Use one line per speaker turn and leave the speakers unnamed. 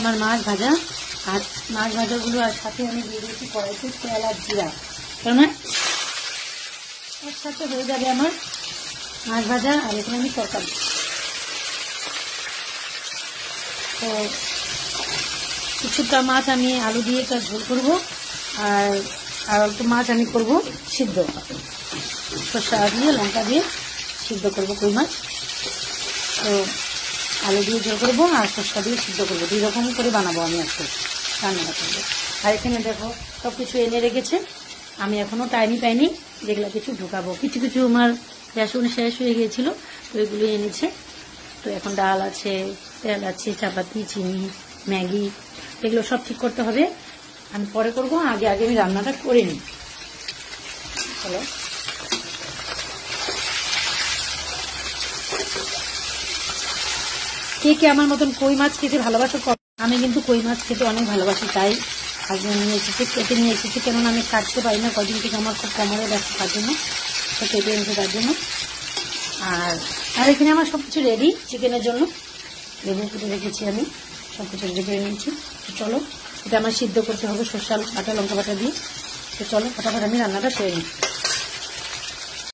আমার মাছ ভাজা, আর মাছ ভাজাগুলো আর সাথে আমি দিয়ে দিয়েছি কড়াইতে তেল আর জিরা, কেননা এর সাথে হয়ে যাবে আমার মাছ ভাজা। আর এখানে আমি তরকারি, তো কিছুটা মাছ আমি আলু দিয়ে একটা ঝোল করবো, আর অল্প মাছ আমি করব সিদ্ধ, সরষা দিয়ে লঙ্কা দিয়ে সিদ্ধ করবো কই মাছ। তো আলু দিয়ে ঝোল করবো আর সরষা দিয়ে সিদ্ধ করবো, 2 রকম করে বানাবো আমি আজকে রান্নাটা করবো। আর এখানে দেখো সব কিছু এনে রেখেছে, আমি এখনো টাইমই পাইনি যেগুলো কিছু ঢুকাবো। কিছু কিছু আমার রেশন শেষ হয়ে গিয়েছিল, তো এগুলো এনেছে। তো এখন ডাল আছে, তেল আছে, চাপাতি, চিনি, ম্যাগি, এগুলো সব ঠিক করতে হবে। আমি পরে করবো, আগে আমি রান্নাটা করে নিই। চলো, কে আমার মতন কই মাছ খেতে ভালোবাসো? আমি কিন্তু কই মাছ খেতে অনেক ভালোবাসি, তাই আজকে নিয়ে এসেছি, কেটে নিয়ে এসেছি। কেননা আমি কাটতে পারি না, কদিন থেকে আমার খুব কোমরে ব্যস্ত, তার জন্য তো কেটে এনেছে তার জন্য। আর এখানে আমার সব কিছু রেডি চিকেনের জন্য, লেবু কেটে রেখেছি, আমি সব কিছু রেডি করে নিয়েছি। তো চলো, এটা আমার সিদ্ধ করতে হবে সরষা বাটা লঙ্কা বাটা দিয়ে। তো চলো ফটাফট আমি রান্নাটা সেরে নিই।